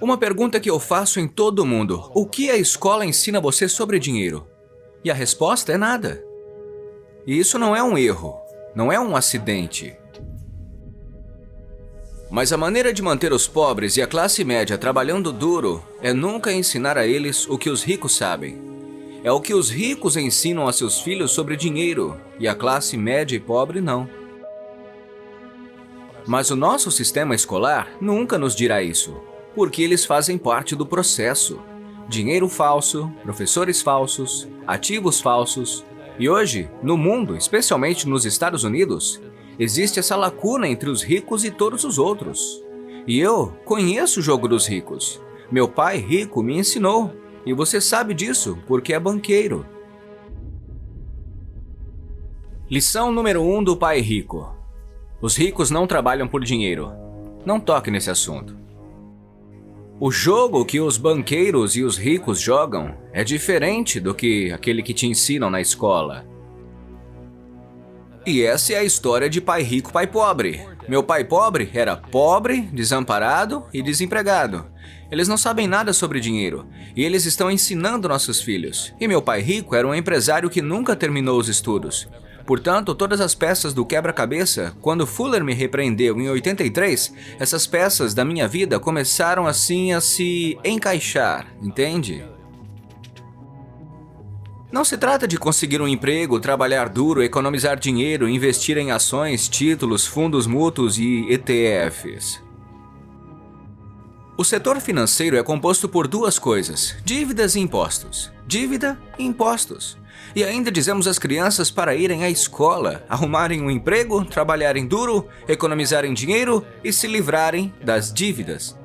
Uma pergunta que eu faço em todo mundo: o que a escola ensina você sobre dinheiro? E a resposta é nada. E isso não é um erro, não é um acidente. Mas a maneira de manter os pobres e a classe média trabalhando duro é nunca ensinar a eles o que os ricos sabem. É o que os ricos ensinam a seus filhos sobre dinheiro, e a classe média e pobre não. Mas o nosso sistema escolar nunca nos dirá isso, porque eles fazem parte do processo. Dinheiro falso, professores falsos, ativos falsos. E hoje, no mundo, especialmente nos Estados Unidos, existe essa lacuna entre os ricos e todos os outros. E eu conheço o jogo dos ricos. Meu pai rico me ensinou. E você sabe disso porque é banqueiro. Lição número 1 do pai rico. Os ricos não trabalham por dinheiro. Não toque nesse assunto. O jogo que os banqueiros e os ricos jogam é diferente do que aquele que te ensinam na escola. E essa é a história de pai rico, pai pobre. Meu pai pobre era pobre, desamparado e desempregado. Eles não sabem nada sobre dinheiro, e eles estão ensinando nossos filhos. E meu pai rico era um empresário que nunca terminou os estudos. Portanto, todas as peças do quebra-cabeça, quando Fuller me repreendeu em 83, essas peças da minha vida começaram assim a se encaixar, entende? Não se trata de conseguir um emprego, trabalhar duro, economizar dinheiro, investir em ações, títulos, fundos mútuos e ETFs. O setor financeiro é composto por duas coisas: dívidas e impostos. Dívida e impostos. E ainda dizemos às crianças para irem à escola, arrumarem um emprego, trabalharem duro, economizarem dinheiro e se livrarem das dívidas.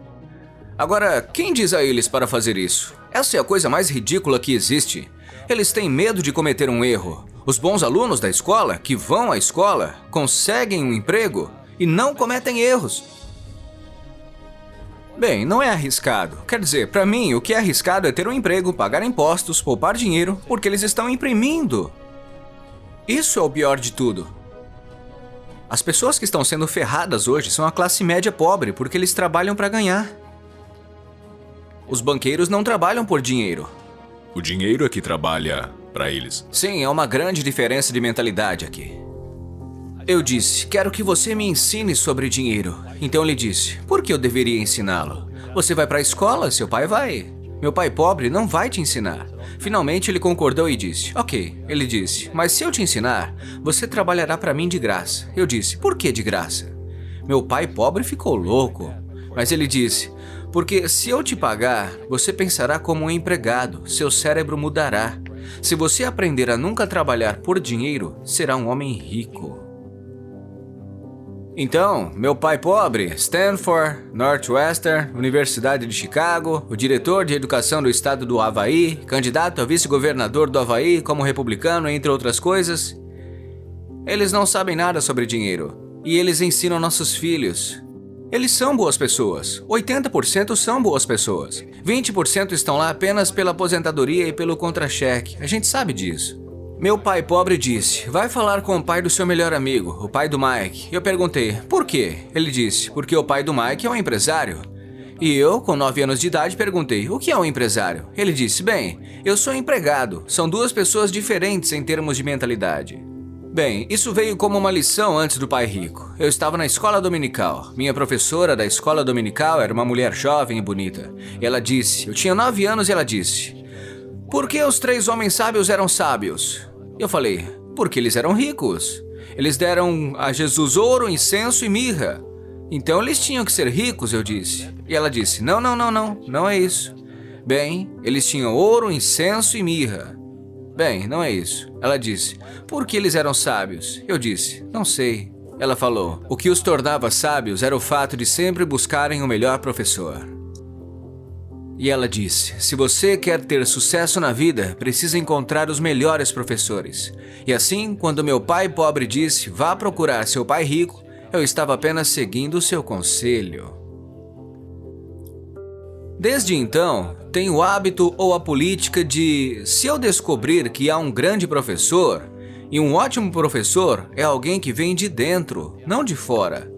Agora, quem diz a eles para fazer isso? Essa é a coisa mais ridícula que existe. Eles têm medo de cometer um erro. Os bons alunos da escola, que vão à escola, conseguem um emprego e não cometem erros. Bem, não é arriscado. Quer dizer, para mim, o que é arriscado é ter um emprego, pagar impostos, poupar dinheiro, porque eles estão imprimindo. Isso é o pior de tudo. As pessoas que estão sendo ferradas hoje são a classe média pobre, porque eles trabalham para ganhar. Os banqueiros não trabalham por dinheiro. O dinheiro é que trabalha para eles. Sim, há uma grande diferença de mentalidade aqui. Eu disse: quero que você me ensine sobre dinheiro. Então ele disse: por que eu deveria ensiná-lo? Você vai para a escola, seu pai vai. Meu pai pobre não vai te ensinar. Finalmente ele concordou e disse: ok. Ele disse: mas se eu te ensinar, você trabalhará para mim de graça. Eu disse: por que de graça? Meu pai pobre ficou louco. Mas ele disse: porque se eu te pagar, você pensará como um empregado, seu cérebro mudará. Se você aprender a nunca trabalhar por dinheiro, será um homem rico. Então, meu pai pobre, Stanford, Northwestern, Universidade de Chicago, o diretor de educação do estado do Havaí, candidato a vice-governador do Havaí como republicano, entre outras coisas, eles não sabem nada sobre dinheiro. E eles ensinam nossos filhos. Eles são boas pessoas. 80% são boas pessoas. 20% estão lá apenas pela aposentadoria e pelo contra-cheque. A gente sabe disso. Meu pai pobre disse: vai falar com o pai do seu melhor amigo, o pai do Mike. Eu perguntei: por quê? Ele disse: porque o pai do Mike é um empresário. E eu, com 9 anos de idade, perguntei: o que é um empresário? Ele disse: bem, eu sou empregado. São duas pessoas diferentes em termos de mentalidade. Bem, isso veio como uma lição antes do pai rico. Eu estava na escola dominical. Minha professora da escola dominical era uma mulher jovem e bonita. Ela disse: eu tinha 9 anos e ela disse: por que os 3 homens sábios eram sábios? Eu falei: porque eles eram ricos. Eles deram a Jesus ouro, incenso e mirra. Então eles tinham que ser ricos, eu disse. E ela disse: não é isso. Bem, eles tinham ouro, incenso e mirra. Bem, não é isso. Ela disse: por que eles eram sábios? Eu disse: não sei. Ela falou: o que os tornava sábios era o fato de sempre buscarem o melhor professor. E ela disse: se você quer ter sucesso na vida, precisa encontrar os melhores professores. E assim, quando meu pai pobre disse: vá procurar seu pai rico, eu estava apenas seguindo o seu conselho. Desde então, tenho o hábito ou a política de, se eu descobrir que há um grande professor, e um ótimo professor é alguém que vem de dentro, não de fora.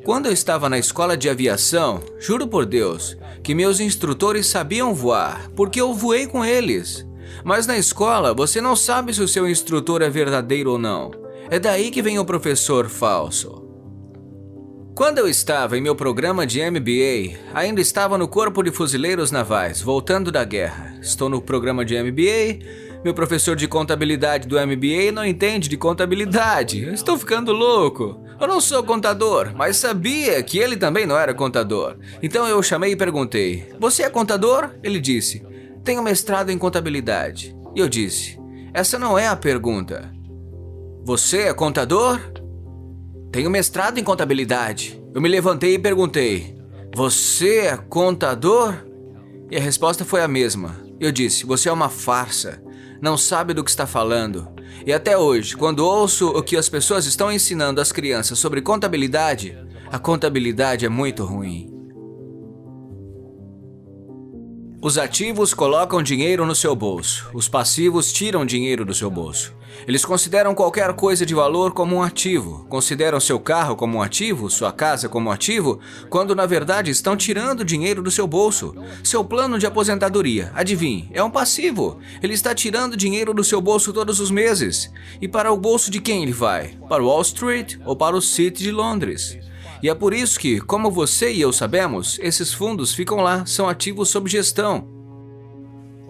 Quando eu estava na escola de aviação, juro por Deus, que meus instrutores sabiam voar, porque eu voei com eles. Mas na escola, você não sabe se o seu instrutor é verdadeiro ou não. É daí que vem o professor falso. Quando eu estava em meu programa de MBA, ainda estava no Corpo de Fuzileiros Navais, voltando da guerra. Estou no programa de MBA, meu professor de contabilidade do MBA não entende de contabilidade. Eu estou ficando louco. Eu não sou contador, mas sabia que ele também não era contador. Então eu o chamei e perguntei, você é contador? Ele disse, tenho mestrado em contabilidade. E eu disse, essa não é a pergunta. Você é contador? Tenho mestrado em contabilidade. Eu me levantei e perguntei, você é contador? E a resposta foi a mesma. Eu disse, você é uma farsa. Não sabe do que está falando. E até hoje, quando ouço o que as pessoas estão ensinando às crianças sobre contabilidade, a contabilidade é muito ruim. Os ativos colocam dinheiro no seu bolso. Os passivos tiram dinheiro do seu bolso. Eles consideram qualquer coisa de valor como um ativo. Consideram seu carro como um ativo, sua casa como um ativo, quando na verdade estão tirando dinheiro do seu bolso. Seu plano de aposentadoria, adivinhe, é um passivo. Ele está tirando dinheiro do seu bolso todos os meses. E para o bolso de quem ele vai? Para o Wall Street ou para o City de Londres? E é por isso que, como você e eu sabemos, esses fundos ficam lá, são ativos sob gestão.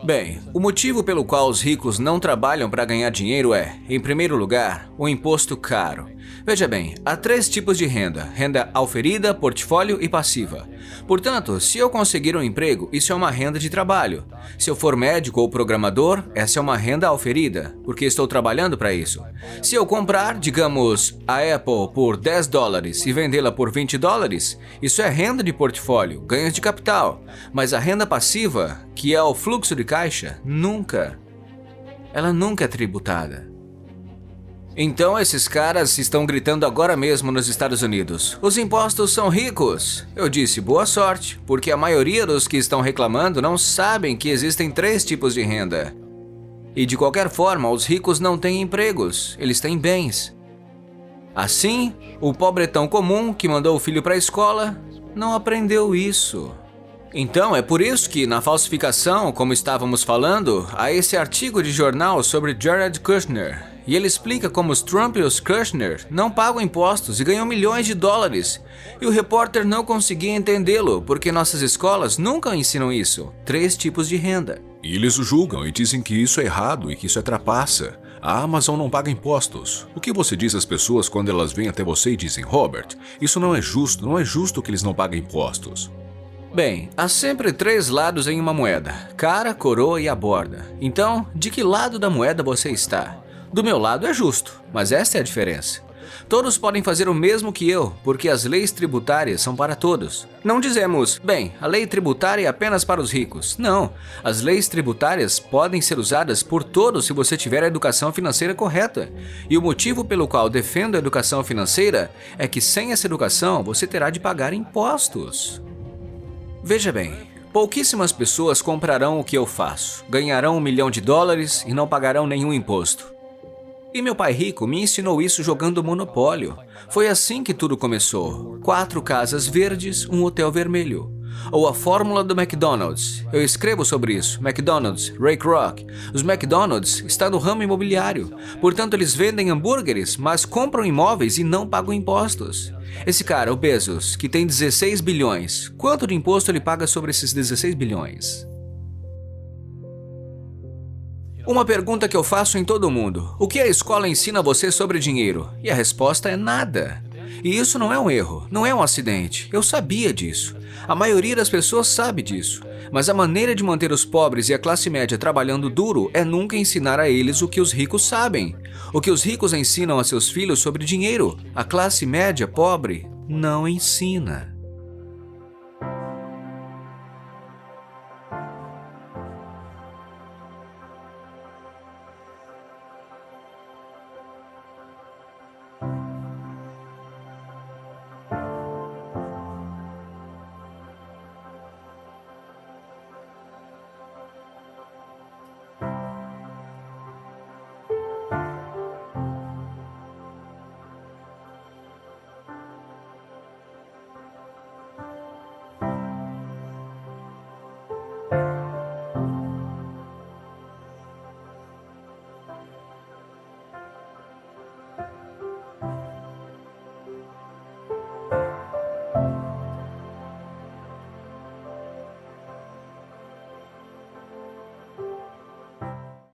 Bem, o motivo pelo qual os ricos não trabalham para ganhar dinheiro é, em primeiro lugar, o imposto caro. Veja bem, há 3 tipos de renda: renda auferida, portfólio e passiva. Portanto, se eu conseguir um emprego, isso é uma renda de trabalho. Se eu for médico ou programador, essa é uma renda auferida, porque estou trabalhando para isso. Se eu comprar, digamos, a Apple por $10 e vendê-la por $20, isso é renda de portfólio, ganhos de capital. Mas a renda passiva, que é o fluxo de caixa, ela nunca é tributada. Então esses caras estão gritando agora mesmo nos Estados Unidos, os impostos são ricos. Eu disse, boa sorte, porque a maioria dos que estão reclamando não sabem que existem 3 tipos de renda. E de qualquer forma, os ricos não têm empregos, eles têm bens. Assim, o pobretão comum que mandou o filho para a escola não aprendeu isso. Então, é por isso que, na falsificação, como estávamos falando, há esse artigo de jornal sobre Jared Kushner. E ele explica como os Trump e os Kushner não pagam impostos e ganham milhões de dólares. E o repórter não conseguia entendê-lo, porque nossas escolas nunca ensinam isso. 3 tipos de renda. E eles o julgam e dizem que isso é errado e que isso é trapaça. A Amazon não paga impostos. O que você diz às pessoas quando elas vêm até você e dizem, Robert, isso não é justo que eles não paguem impostos? Bem, há sempre 3 lados em uma moeda: cara, coroa e a borda. Então, de que lado da moeda você está? Do meu lado é justo, mas esta é a diferença. Todos podem fazer o mesmo que eu, porque as leis tributárias são para todos. Não dizemos, bem, a lei tributária é apenas para os ricos. Não, as leis tributárias podem ser usadas por todos se você tiver a educação financeira correta. E o motivo pelo qual defendo a educação financeira é que sem essa educação você terá de pagar impostos. Veja bem, pouquíssimas pessoas comprarão o que eu faço, ganharão $1 milhão e não pagarão nenhum imposto. E meu pai rico me ensinou isso jogando Monopólio. Foi assim que tudo começou. 4 casas verdes, um hotel vermelho. Ou a fórmula do McDonald's. Eu escrevo sobre isso. McDonald's, Ray Kroc. Os McDonald's estão no ramo imobiliário. Portanto, eles vendem hambúrgueres, mas compram imóveis e não pagam impostos. Esse cara, o Bezos, que tem 16 bilhões, quanto de imposto ele paga sobre esses 16 bilhões? Uma pergunta que eu faço em todo mundo: o que a escola ensina você sobre dinheiro? E a resposta é nada. E isso não é um erro, não é um acidente. Eu sabia disso. A maioria das pessoas sabe disso. Mas a maneira de manter os pobres e a classe média trabalhando duro é nunca ensinar a eles o que os ricos sabem. O que os ricos ensinam a seus filhos sobre dinheiro, a classe média pobre não ensina.